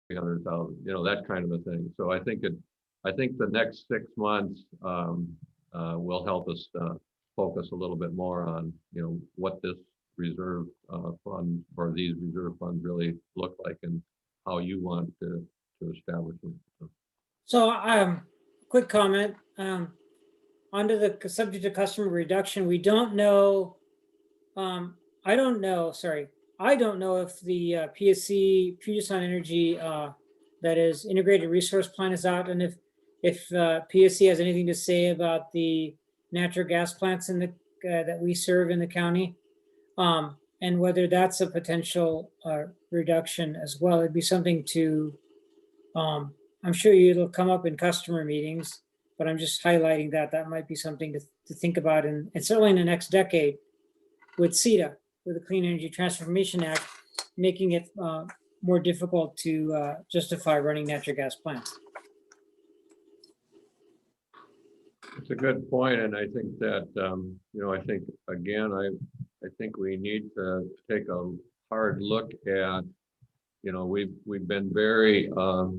300,000, that kind of a thing. So I think the next 6 months will help us focus a little bit more on, what this reserve fund or these reserve funds really look like and how you want to establish them. So, quick comment. Under the subject of customer reduction, we don't know. I don't know if the PSC, Puget Sound Energy, that is Integrated Resource Plan, is out, and if PSC has anything to say about the natural gas plants in the that we serve in the county, and whether that's a potential reduction as well. It'd be something to. I'm sure it'll come up in customer meetings, but I'm just highlighting that might be something to think about, and certainly in the next decade with CETA, with the Clean Energy Transformation Act, making it more difficult to justify running natural gas plants. It's a good point, and I think that I think again, I think we need to take a hard look at, we've been very, I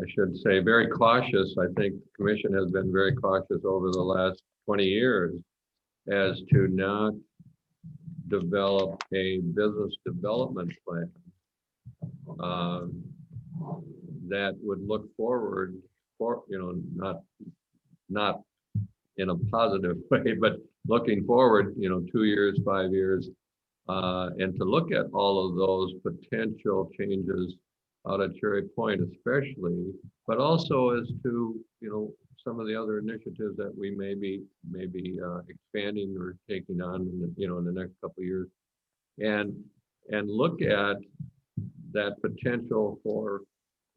should say, very cautious. I think the commission has been very cautious over the last 20 years as to not develop a business development plan that would look forward for, not in a positive way, but looking forward, 2 years, 5 years, and to look at all of those potential changes out at Cherry Point especially, but also as to, some of the other initiatives that we may be expanding or taking on in the next couple of years, and look at that potential for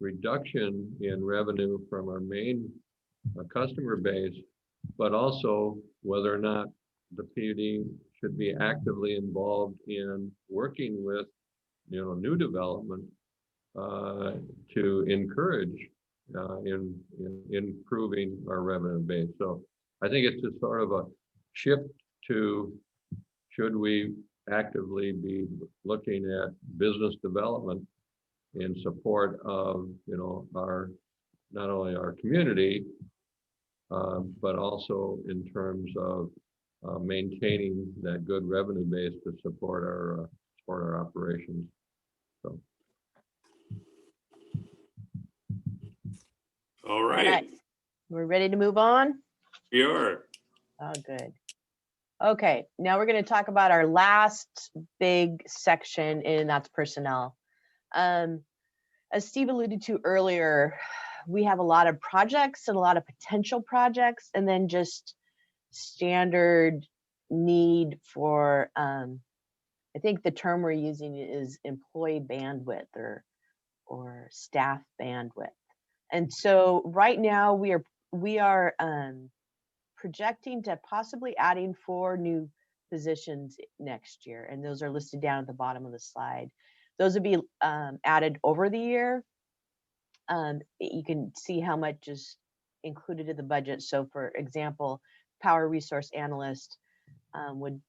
reduction in revenue from our main customer base, but also whether or not the PUD should be actively involved in working with, new development to encourage in improving our revenue base. So I think it's just sort of a shift to, should we actively be looking at business development in support of, our, not only our community, but also in terms of maintaining that good revenue base to support our operations. So. All right. We're ready to move on? We are. Oh, good. Okay, now we're going to talk about our last big section, and that's personnel. As Steve alluded to earlier, we have a lot of projects and a lot of potential projects, and then just standard need for, I think the term we're using is employee bandwidth or staff bandwidth. And so right now we are projecting to possibly adding 4 new positions next year, and those are listed down at the bottom of the slide. Those would be added over the year. You can see how much is included in the budget. So for example, power resource analyst would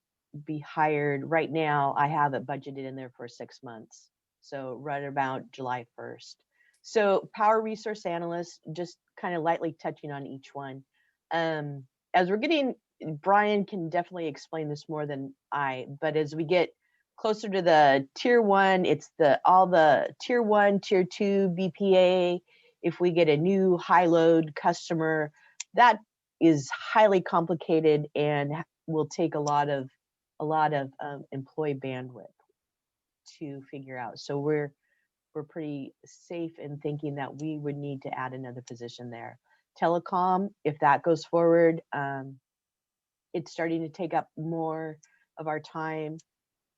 be hired. Right now, I have it budgeted in there for 6 months. So right about July 1st. So power resource analyst, just kind of lightly touching on each one. As we're getting, Brian can definitely explain this more than I, but as we get closer to the tier 1, it's all the tier 1, tier 2 BPA. If we get a new high load customer, that is highly complicated and will take a lot of employee bandwidth to figure out. So we're pretty safe in thinking that we would need to add another position there. Telecom, if that goes forward, it's starting to take up more of our time.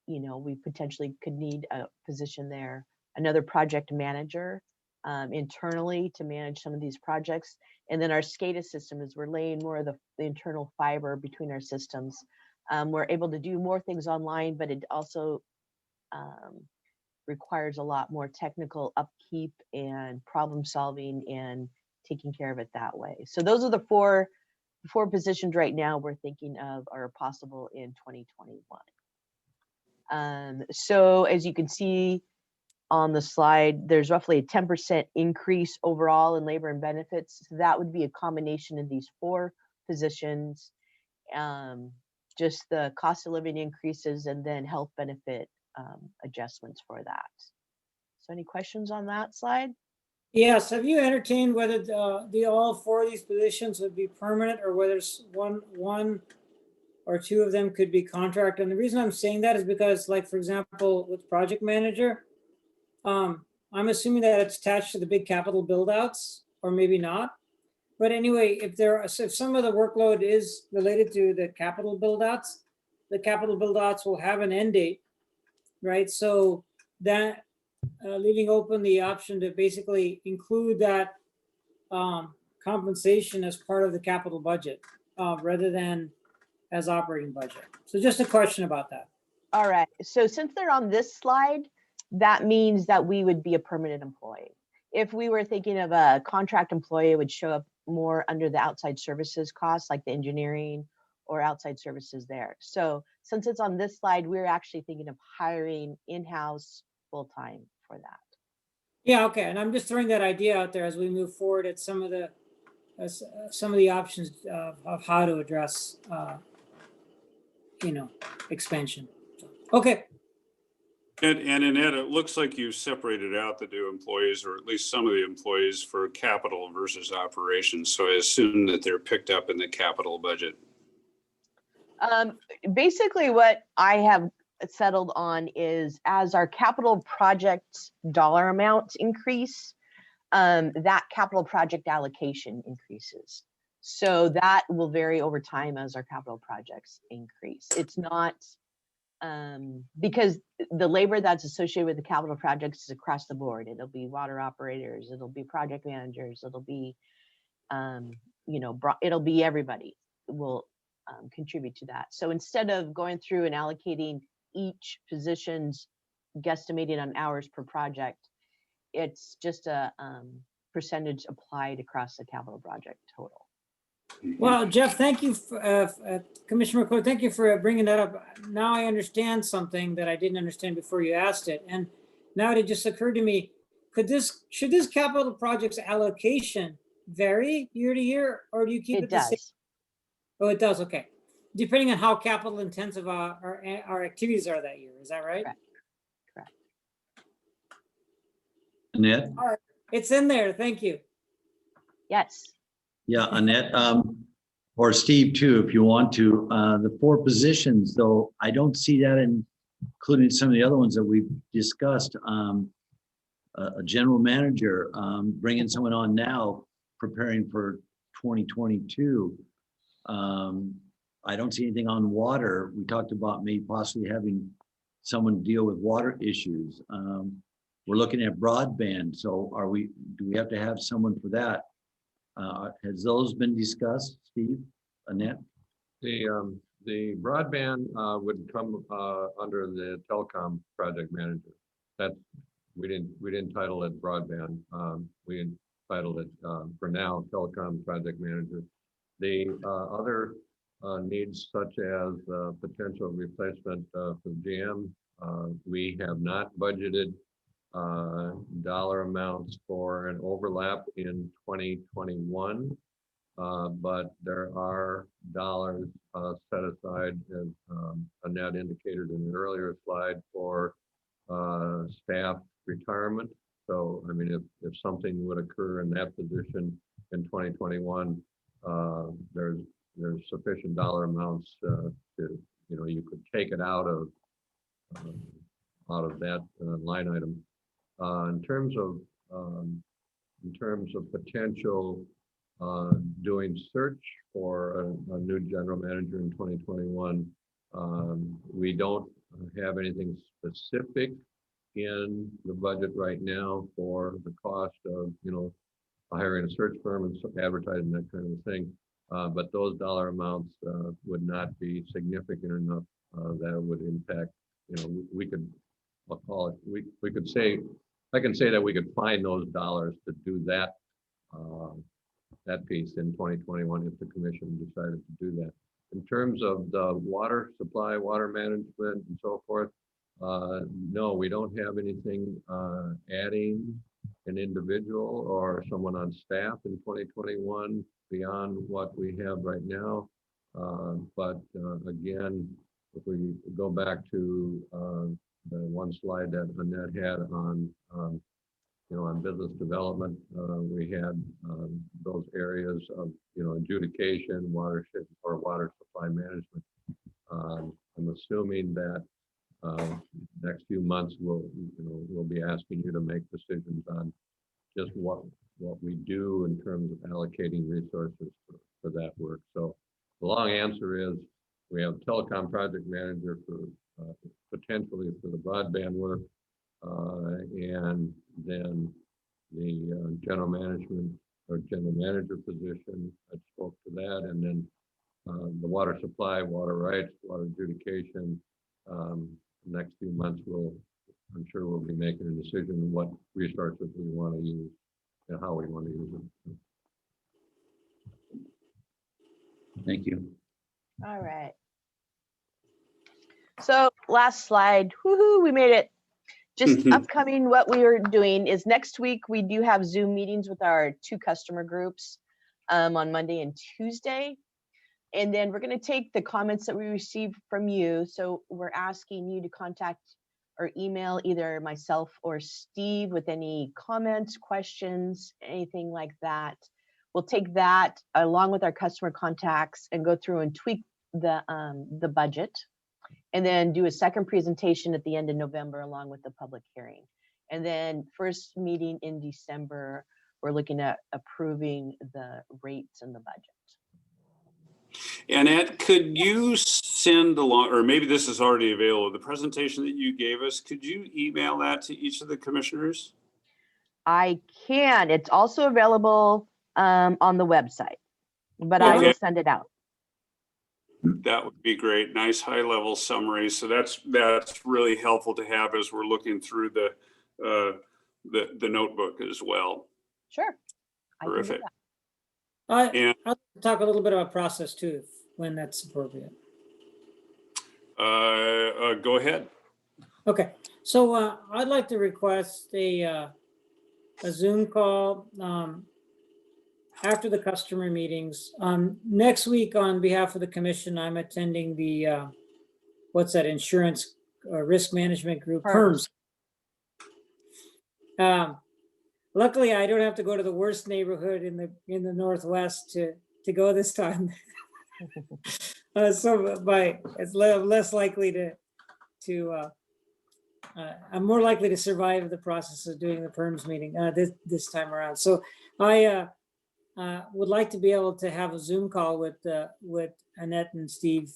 We potentially could need a position there. Another project manager internally to manage some of these projects. And then our SCADA system is we're laying more of the internal fiber between our systems. We're able to do more things online, but it also requires a lot more technical upkeep and problem solving and taking care of it that way. So those are the four positions right now we're thinking of are possible in 2021. So as you can see on the slide, there's roughly a 10% increase overall in labor and benefits. So that would be a combination of these 4 positions, just the cost of living increases and then health benefit adjustments for that. So any questions on that slide? Yes, have you entertained whether the all 4 of these positions would be permanent or whether one or 2 of them could be contract? And the reason I'm saying that is because, like, for example, with project manager, I'm assuming that it's attached to the big capital build outs, or maybe not. But anyway, if some of the workload is related to the capital build outs, the capital build outs will have an end date, right? So that leaving open the option to basically include that compensation as part of the capital budget rather than as operating budget. So just a question about that. All right. So since they're on this slide, that means that we would be a permanent employee. If we were thinking of a contract employee, it would show up more under the outside services costs, like the engineering or outside services there. So since it's on this slide, we're actually thinking of hiring in-house full-time for that. Yeah, okay. And I'm just throwing that idea out there as we move forward at some of the options of how to address, expansion. Okay. And Annette, it looks like you separated out the new employees, or at least some of the employees, for capital versus operations. So I assume that they're picked up in the capital budget. Basically, what I have settled on is as our capital project dollar amounts increase, that capital project allocation increases. So that will vary over time as our capital projects increase. It's not because the labor that's associated with the capital projects is across the board. It'll be water operators, it'll be project managers, it'll be, it'll be everybody will contribute to that. So instead of going through and allocating each position's guesstimated on hours per project, it's just a percentage applied across the capital project total. Well, Jeff, thank you, Commissioner McClure, thank you for bringing that up. Now I understand something that I didn't understand before you asked it. And now it just occurred to me, should this capital projects allocation vary year to year, or do you keep it the same? Does. Oh, it does, okay. Depending on how capital intensive our activities are that year, is that right? Correct. Annette? All right, it's in there, thank you. Yes. Yeah, Annette, or Steve too, if you want to. The 4 positions, though, I don't see that including some of the other ones that we've discussed. A general manager, bringing someone on now, preparing for 2022. I don't see anything on water. We talked about maybe possibly having someone deal with water issues. We're looking at broadband. So do we have to have someone for that? Has those been discussed, Steve, Annette? The broadband would come under the telecom project manager. We didn't title it broadband. We entitled it for now telecom project manager. The other needs such as potential replacement for GM, we have not budgeted dollar amounts for an overlap in 2021, but there are dollars set aside, as Annette indicated in an earlier slide, for staff retirement. So, I mean, if something would occur in that position in 2021, there's sufficient dollar amounts to, you could take it out of that line item. In terms of potential doing search for a new general manager in 2021, we don't have anything specific in the budget right now for the cost of hiring a search firm and advertising, that kind of thing. But those dollar amounts would not be significant enough that it would impact. We could, I'll call it. We could say, I can say that we could find those dollars to do that piece in 2021 if the commission decided to do that. In terms of the water supply, water management, and so forth, no, we don't have anything adding an individual or someone on staff in 2021 beyond what we have right now. But again, if we go back to the one slide that Annette had on, on business development, we had those areas of, adjudication, watershed or water supply management. I'm assuming that next few months we'll be asking you to make decisions on just what we do in terms of allocating resources for that work. So the long answer is we have telecom project manager for potentially for the broadband work, and then the general management or general manager position. I spoke to that, and then the water supply, water rights, water adjudication. Next few months, I'm sure we'll be making a decision on what resources we want to use and how we want to use them. Thank you. All right. So last slide, woohoo, we made it. Just upcoming, what we are doing is next week, we do have Zoom meetings with our 2 customer groups on Monday and Tuesday. And then we're going to take the comments that we received from you. So we're asking you to contact or email either myself or Steve with any comments, questions, anything like that. We'll take that along with our customer contacts and go through and tweak the budget, and then do a second presentation at the end of November along with the public hearing. And then first meeting in December, we're looking at approving the rates and the budget. Annette, could you send along, or maybe this is already available, the presentation that you gave us, could you email that to each of the commissioners? I can. It's also available on the website, but I Okay. will send it out. That would be great. Nice high-level summary. So that's really helpful to have as we're looking through the notebook as well. Sure. I can do Terrific. that. I'll talk a little bit about process too, when that's appropriate. Go ahead. Okay, so I'd like to request a Zoom call after the customer meetings. Next week, on behalf of the commission, I'm attending the what's that, insurance risk management group, PERMS. Luckily, I don't have to go to the worst neighborhood in the Northwest to go this time. So it's less likely to I'm more likely to survive the process of doing the PERMS meeting this time around. So I would like to be able to have a Zoom call with Annette and Steve,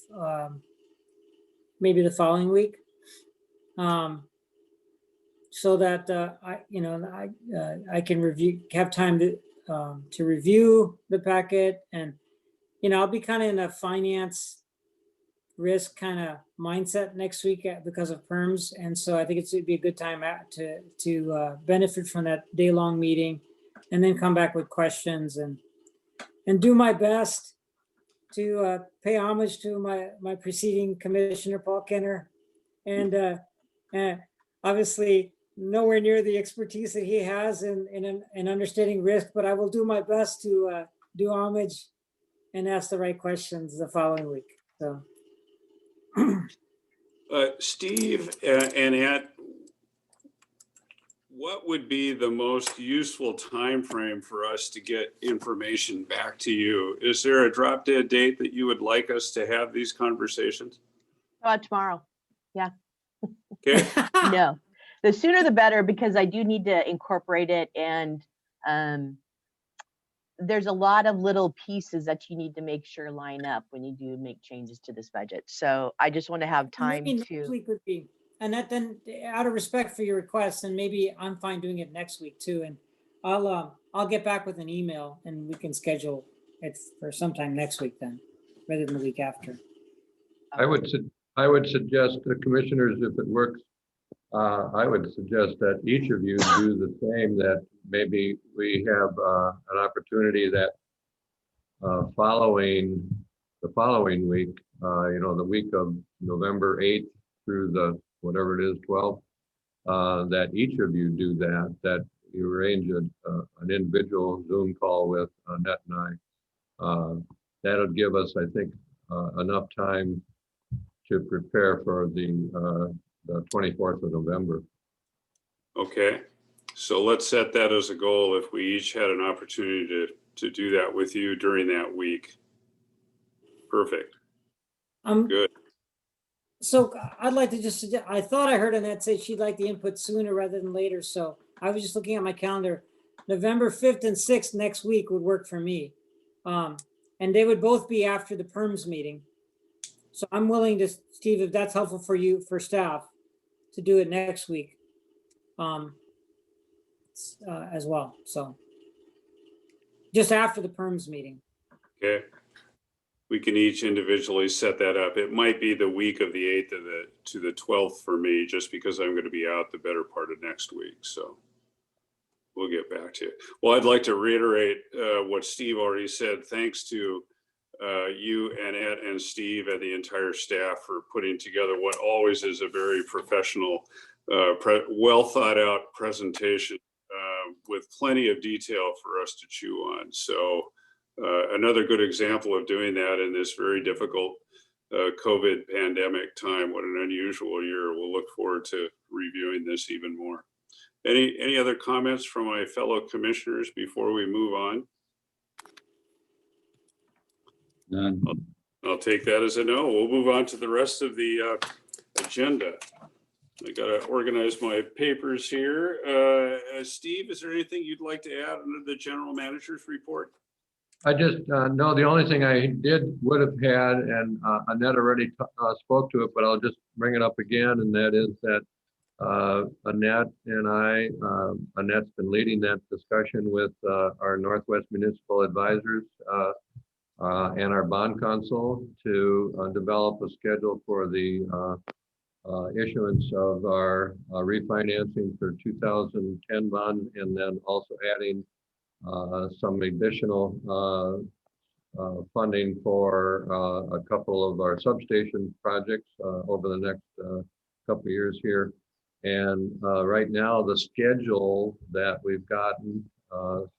maybe the following week, so that I can have time to review the packet, and I'll be kind of in a finance risk kind of mindset next week because of PERMS, and so I think it'd be a good time to benefit from that day-long meeting, and then come back with questions and do my best to pay homage to my preceding commissioner, Paul Kenner, and obviously nowhere near the expertise that he has in understanding risk, but I will do my best to do homage and ask the right questions the following week. So, Steve and Annette, what would be the most useful time frame for us to get information back to you? Is there a drop dead date that you would like us to have these conversations? Tomorrow. Yeah. Okay. No, the sooner the better, because I do need to incorporate it, and there's a lot of little pieces that you need to make sure line up when you do make changes to this budget. So I just want to have time maybe to. next week would be, and that then, out of respect for your request, and maybe I'm fine doing it next week too. And I'll get back with an email, and we can schedule it for sometime next week then, rather than the week after. I would suggest the commissioners, if it works, I would suggest that each of you do the same, that maybe we have an opportunity that the following week, the week of November 8th through the whatever it is, 12, that each of you do that you arrange an individual Zoom call with Annette and I. That'll give us, I think, enough time to prepare for the 24th of November. Okay, so let's set that as a goal if we each had an opportunity to do that with you during that week. Perfect, good. So I'd like to just suggest, I thought I heard Annette say she'd like the input sooner rather than later. So I was just looking at my calendar. November 5th and 6th next week would work for me. And they would both be after the PERMS meeting. So I'm willing to, Steve, if that's helpful for you, for staff, to do it next week as well. So just after the PERMS meeting. Okay, we can each individually set that up. It might be the week of the 8th to the 12th for me, just because I'm going to be out the better part of next week. So we'll get back to it. Well, I'd like to reiterate what Steve already said. Thanks to you and Ed and Steve and the entire staff for putting together what always is a very professional, well thought out presentation with plenty of detail for us to chew on. So another good example of doing that in this very difficult COVID pandemic time. What an unusual year. We'll look forward to reviewing this even more. Any other comments from my fellow commissioners before we move on? None. I'll take that as a no. We'll move on to the rest of the agenda. I got to organize my papers here. Steve, is there anything you'd like to add under the general manager's report? I just, no, the only thing I would have had, and Annette already spoke to it, but I'll just bring it up again, and that is that Annette and I, Annette's been leading that discussion with our Northwest Municipal Advisors and our bond counsel to develop a schedule for the issuance of our refinancing for 2010 bond, and then also adding some additional funding for a couple of our substation projects over the next couple of years here. And right now, the schedule that we've gotten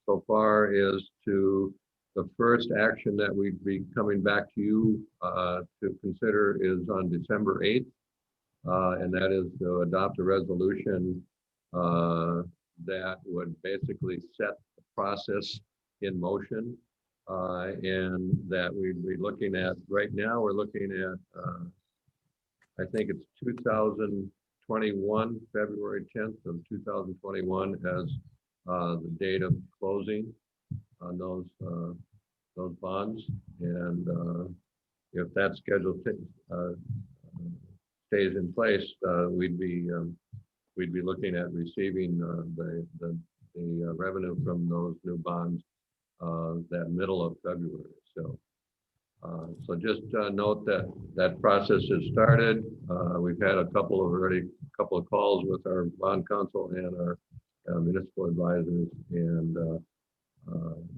so far is to the first action that we'd be coming back to you to consider is on December 8th. And that is to adopt a resolution that would basically set the process in motion. And that we'd be looking at, right now, we're looking at, I think it's 2021, February 10th of 2021 as the date of closing on those bonds. And if that schedule stays in place, we'd be looking at receiving the revenue from those new bonds that middle of February. So just note that that process has started. We've had a couple of calls with our bond counsel and our municipal advisors. And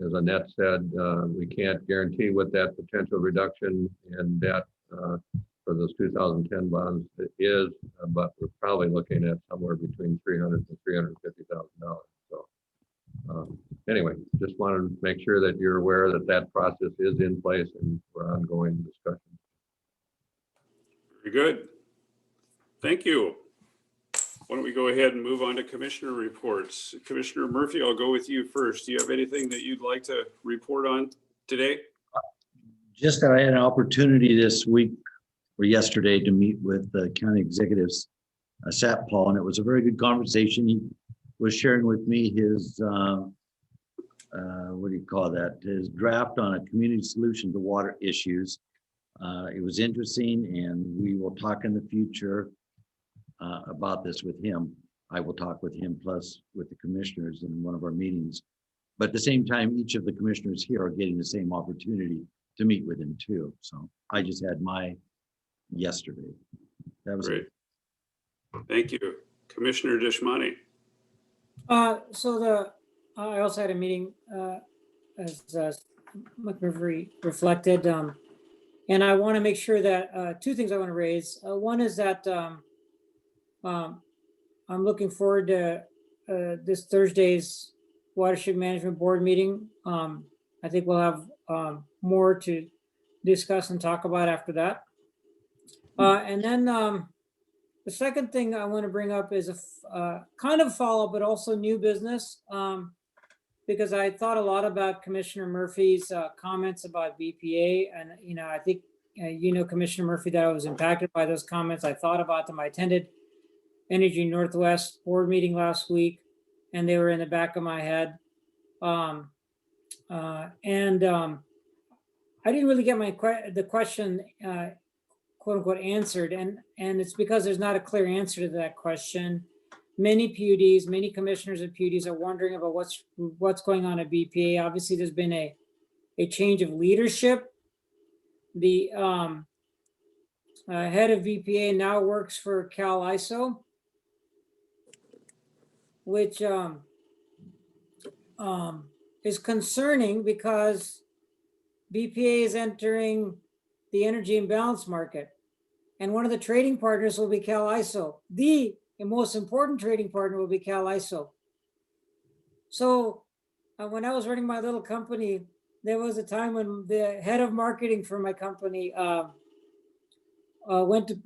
as Annette said, we can't guarantee what that potential reduction in debt for those 2010 bonds is, but we're probably looking at somewhere between $300,000 to $350,000. So anyway, just wanted to make sure that you're aware that that process is in place and we're ongoing discussion. Very good. Thank you. Why don't we go ahead and move on to commissioner reports? Commissioner Murphy, I'll go with you first. Do you have anything that you'd like to report on today? Just that I had an opportunity this week or yesterday to meet with the county executives, Sat Paul, and it was a very good conversation. He was sharing with me his, what do you call that? His draft on a community solution to water issues. It was interesting, and we will talk in the future about this with him. I will talk with him plus with the commissioners in one of our meetings. But at the same time, each of the commissioners here are getting the same opportunity to meet with him too. So I just had my yesterday. That was great. Thank you. Commissioner Deshmani. So I also had a meeting as McMurphy reflected, and I want to make sure that two things I want to raise. One is that I'm looking forward to this Thursday's Watershed Management Board meeting. I think we'll have more to discuss and talk about after that. And then the second thing I want to bring up is a kind of follow-up, but also new business, because I thought a lot about Commissioner Murphy's comments about BPA. And, you know, I think, Commissioner Murphy, that I was impacted by those comments. I thought about them. I attended Energy Northwest board meeting last week, and they were in the back of my head. I didn't really get the question, quote unquote, answered. And it's because there's not a clear answer to that question. Many PUDs, many commissioners of PUDs are wondering about what's going on at BPA. Obviously, there's been a change of leadership. The head of BPA now works for Cal ISO, which is concerning because BPA is entering the energy imbalance market. And one of the trading partners will be Cal ISO. The most important trading partner will be Cal ISO. So when I was running my little company, there was a time when the head of marketing for my company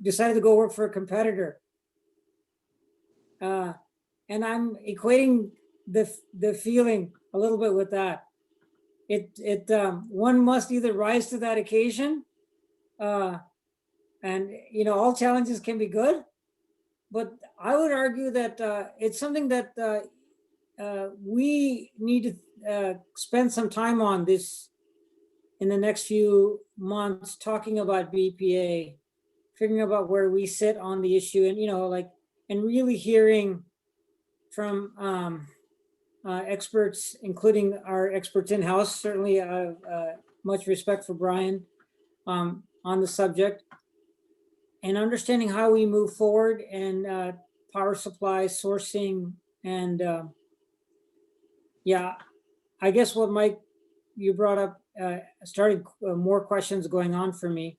decided to go work for a competitor. And I'm equating the feeling a little bit with that. One must either rise to that occasion, and all challenges can be good, but I would argue that it's something that we need to spend some time on this in the next few months, talking about BPA, figuring out where we sit on the issue, and and really hearing from experts, including our experts in-house. Certainly, much respect for Brian on the subject, and understanding how we move forward and power supply sourcing. And yeah, I guess what Mike, you brought up, started more questions going on for me.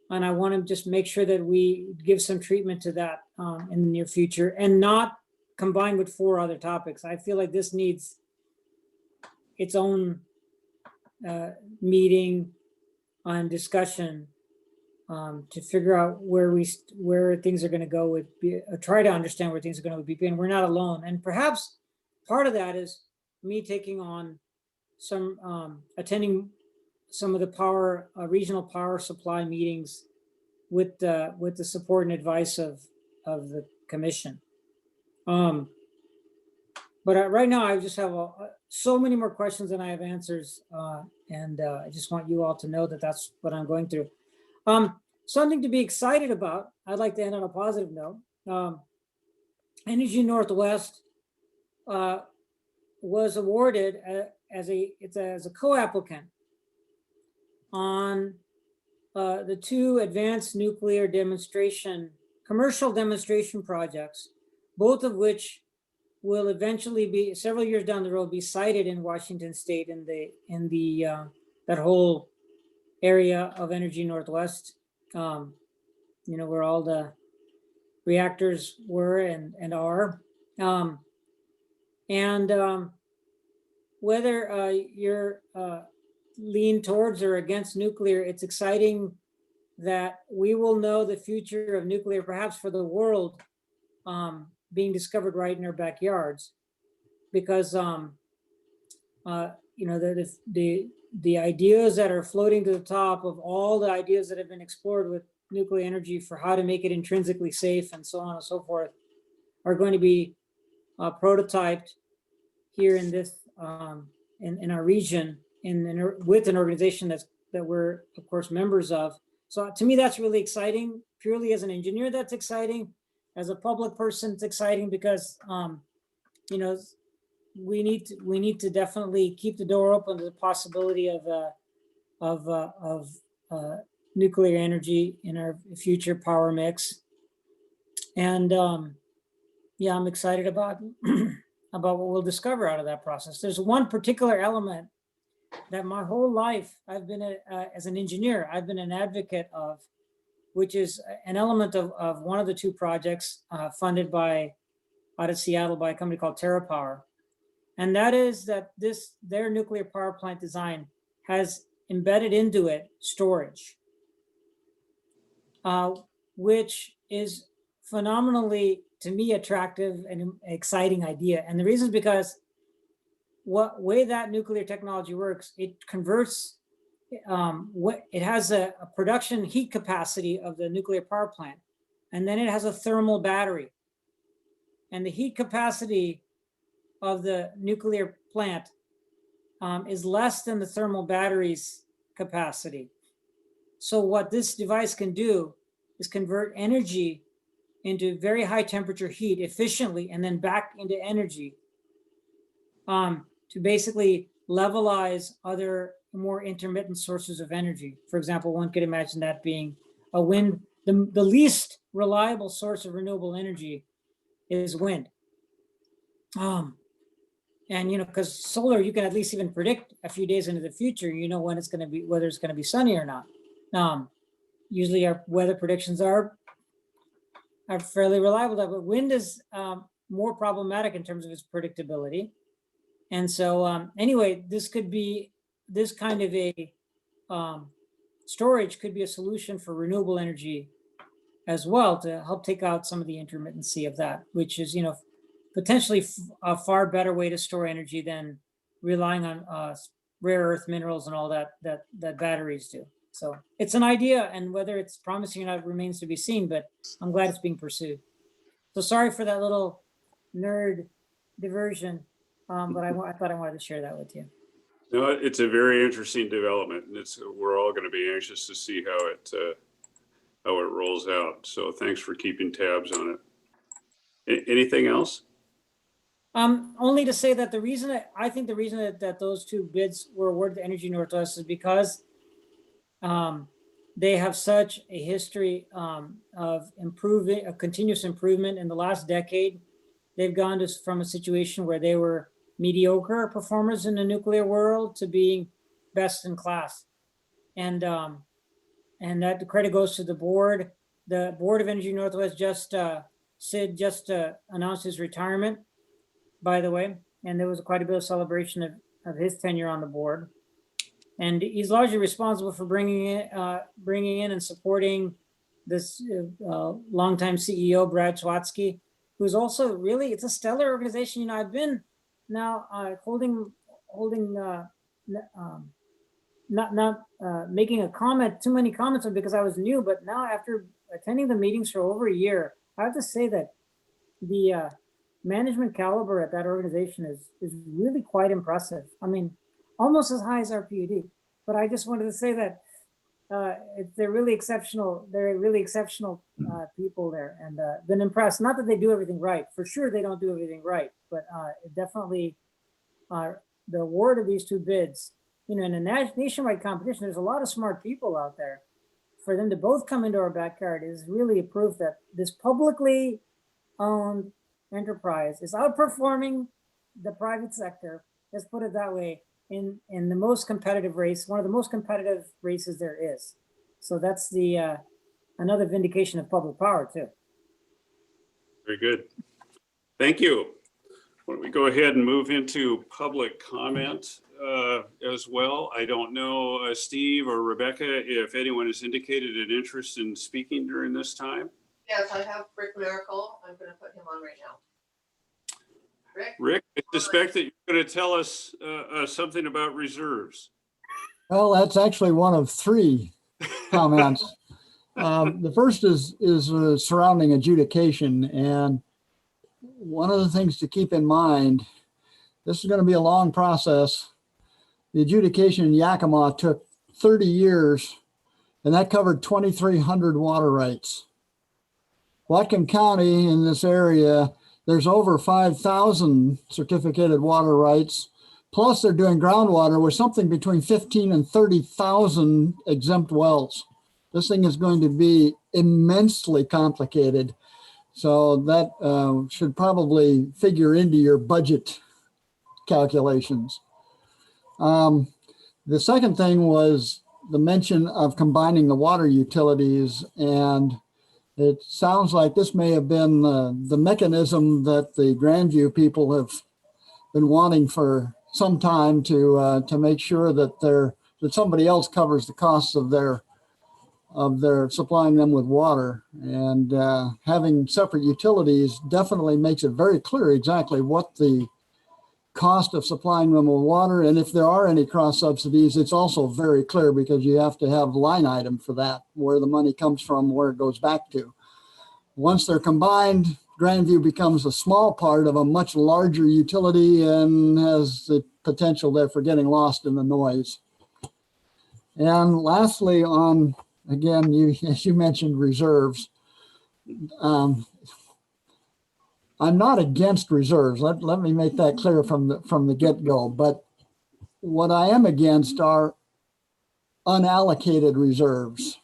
And I want to just make sure that we give some treatment to that in the near future, and not combined with 4 other topics. I feel like this needs its own meeting and discussion to figure out where things are going to go with, try to understand where things are going to be, and we're not alone. And perhaps part of that is me taking on attending some of the regional power supply meetings with the support and advice of the commission. But right now I just have so many more questions than I have answers, and I just want you all to know that that's what I'm going through. Something to be excited about. I'd like to end on a positive note. Energy Northwest was awarded as a co-applicant on the 2 advanced nuclear commercial demonstration projects, both of which will eventually be, several years down the road, be sited in Washington State in that whole area of Energy Northwest, where all the reactors were and are. Whether you're lean towards or against nuclear, it's exciting that we will know the future of nuclear, perhaps for the world, being discovered right in our backyards, because the ideas that are floating to the top of all the ideas that have been explored with nuclear energy for how to make it intrinsically safe and so on and so forth are going to be prototyped here in this in our region with an organization that we're of course members of. So to me, that's really exciting. Purely as an engineer, that's exciting. As a public person, it's exciting because we need to definitely keep the door open to the possibility of nuclear energy in our future power mix. And yeah, I'm excited about what we'll discover out of that process. There's one particular element that my whole life I've been as an engineer, I've been an advocate of, which is an element of one of the two projects funded by out of Seattle by a company called TerraPower. And that is that their nuclear power plant design has embedded into it storage, which is phenomenally, to me, attractive and exciting idea. And the reason is because what way that nuclear technology works, it converts it has a production heat capacity of the nuclear power plant, and then it has a thermal battery. And the heat capacity of the nuclear plant is less than the thermal battery's capacity. So what this device can do is convert energy into very high temperature heat efficiently and then back into energy to basically levelize other more intermittent sources of energy. For example, one could imagine that being a wind. The least reliable source of renewable energy is wind. And because solar, you can at least even predict a few days into the future, when it's going to be, whether it's going to be sunny or not. Usually our weather predictions are fairly reliable, but wind is more problematic in terms of its predictability. And so anyway, this kind of a storage could be a solution for renewable energy as well, to help take out some of the intermittency of that, which is, potentially a far better way to store energy than relying on rare earth minerals and all that batteries do. So it's an idea, and whether it's promising or not remains to be seen, but I'm glad it's being pursued. So sorry for that little nerd diversion, but I thought I wanted to share that with you. No, it's a very interesting development, and we're all going to be anxious to see how it rolls out. So thanks for keeping tabs on it. Anything else? Only to say that the reason that those two bids were awarded to Energy Northwest is because they have such a history of continuous improvement. In the last decade, they've gone from a situation where they were mediocre performers in the nuclear world to being best in class. And that the credit goes to the board. The board of Energy Northwest Sid just announced his retirement, by the way, and there was quite a bit of celebration of his tenure on the board. And he's largely responsible for bringing in and supporting this longtime CEO, Brad Schwatzky, who's also really, it's a stellar organization. I've been now not making too many comments because I was new, but now after attending the meetings for over a year, I have to say that the management caliber at that organization is really quite impressive. I mean, almost as high as our PUD. But I just wanted to say that they're really exceptional. They're really exceptional people there, and been impressed. Not that they do everything right. For sure, they don't do everything right, but definitely the award of these two bids. In a nationwide competition, there's a lot of smart people out there. For them to both come into our backyard is really a proof that this publicly owned enterprise is outperforming the private sector. Let's put it that way. In the most competitive race, one of the most competitive races there is. So that's the another vindication of public power too. Very good. Thank you. Why don't we go ahead and move into public comment as well. I don't know, Steve or Rebecca, if anyone has indicated an interest in speaking during this time. Yes, I have Rick Miracle. I'm going to put him on right now. Rick, I suspect that you're going to tell us something about reserves. Well, that's actually one of three comments. The first is surrounding adjudication. And one of the things to keep in mind, this is going to be a long process. The adjudication in Yakima took 30 years, and that covered 2,300 water rights. Whatcom County in this area, there's over 5,000 certificated water rights. Plus they're doing groundwater with something between 15 and 30,000 exempt wells. This thing is going to be immensely complicated. So that should probably figure into your budget calculations. The second thing was the mention of combining the water utilities, and it sounds like this may have been the mechanism that the Grandview people have been wanting for some time to make sure that that somebody else covers the costs of their supplying them with water. And having separate utilities definitely makes it very clear exactly what the cost of supplying them with water, and if there are any cross subsidies, it's also very clear because you have to have line item for that, where the money comes from, where it goes back to. Once they're combined, Grandview becomes a small part of a much larger utility and has the potential there for getting lost in the noise. And lastly, on, again, as you mentioned, reserves. I'm not against reserves. Let me make that clear from the get-go. But what I am against are unallocated reserves.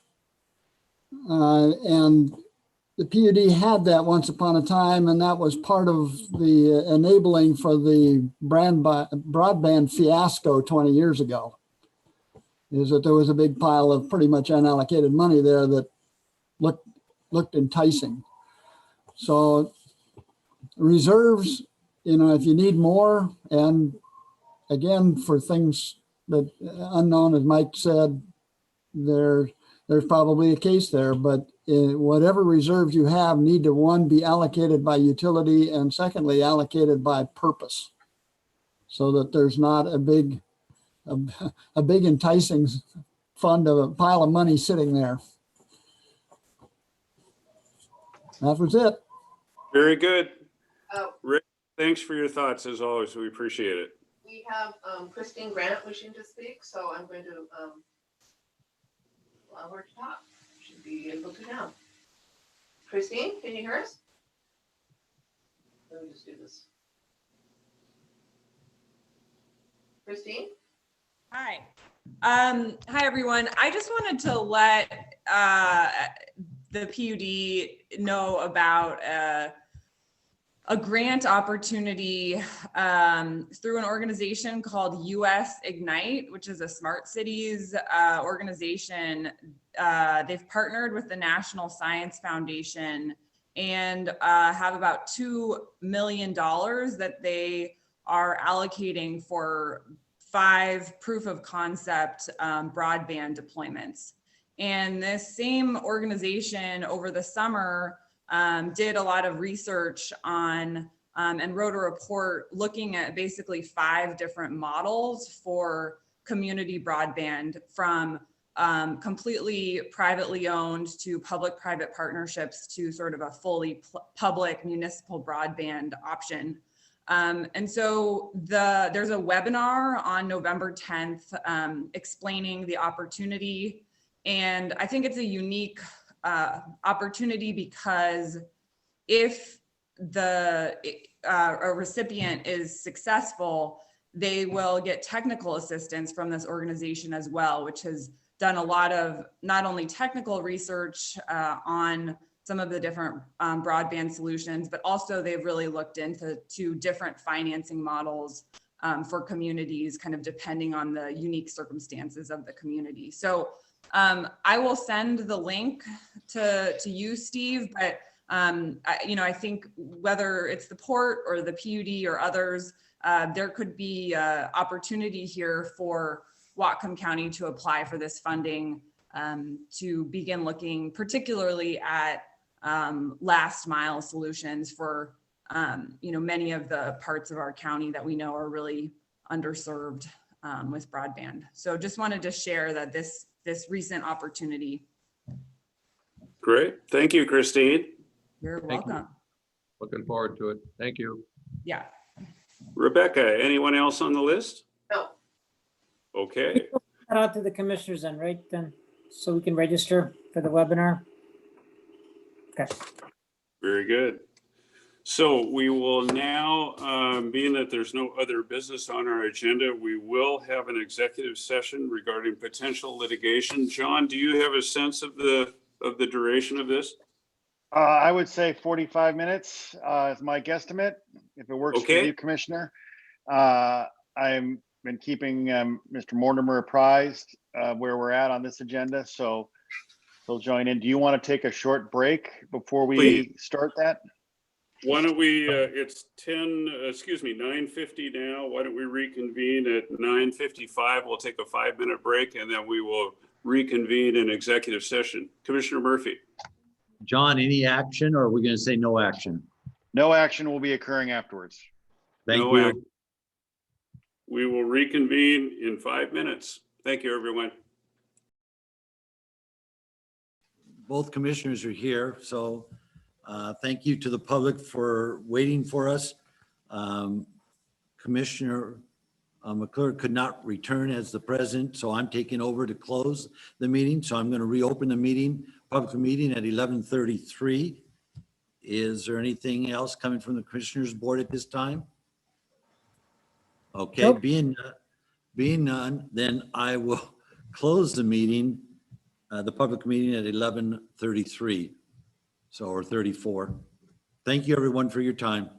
And the PUD had that once upon a time, and that was part of the enabling for the broadband fiasco 20 years ago, is that there was a big pile of pretty much unallocated money there that looked enticing. So reserves, if you need more, and again, for things that unknown, as Mike said, there's probably a case there, but whatever reserves you have need to, one, be allocated by utility, and secondly, allocated by purpose, so that there's not a big enticing fund of a pile of money sitting there. That was it. Very good. Oh, Rick, thanks for your thoughts as always. We appreciate it. we have Christine Grant wishing to speak, so I'm going to allow her to talk. Should be able to now. Christine, can you hear us? Let me just do this. Christine? Hi. Hi, everyone. I just wanted to let the PUD know about a grant opportunity through an organization called US Ignite, which is a smart cities organization. They've partnered with the National Science Foundation and have about $2 million that they are allocating for 5 proof of concept broadband deployments. And this same organization over the summer did a lot of research on and wrote a report looking at basically 5 different models for community broadband, from completely privately owned to public-private partnerships to sort of a fully public municipal broadband option. And so there's a webinar on November 10th explaining the opportunity. And I think it's a unique opportunity because if a recipient is successful, they will get technical assistance from this organization as well, which has done a lot of not only technical research on some of the different broadband solutions, but also they've really looked into different financing models for communities, kind of depending on the unique circumstances of the community. So I will send the link to you, Steve, but I think whether it's the port or the PUD or others, there could be opportunity here for Whatcom County to apply for this funding to begin looking particularly at last mile solutions for many of the parts of our county that we know are really underserved with broadband. So just wanted to share that this recent opportunity. Great. Thank you, Christine. You're Thank you. welcome. Looking forward to it. Thank you. Yeah. Rebecca, anyone else on the list? No. Okay. Shout out to the commissioners then, right? Then, so we can register for the webinar. Okay. Very good. So we will now, being that there's no other business on our agenda, we will have an executive session regarding potential litigation. John, do you have a sense of the duration of this? I would say 45 minutes is my guesstimate, if it works for Okay. you, Commissioner. I'm been keeping Mr. Mortimer apprised where we're at on this agenda, so he'll join in. Do you want to take a short break before we Please. start that? Why don't we, it's 9:50 now. Why don't we reconvene at 9:55? We'll take a 5-minute break and then we will reconvene in executive session. Commissioner Murphy. John, any action or are we going to say no action? No action will be occurring afterwards. Thank No you. action. We will reconvene in 5 minutes. Thank you, everyone. Both commissioners are here, so thank you to the public for waiting for us. Commissioner McClure could not return as the president, so I'm taking over to close the meeting. So I'm going to reopen the meeting, public meeting at 11:33. Is there anything else coming from the Commissioners Board at this time? Okay, Nope. being none, then I will close the meeting, the public meeting at 11:33. So, or 34. Thank you, everyone, for your time.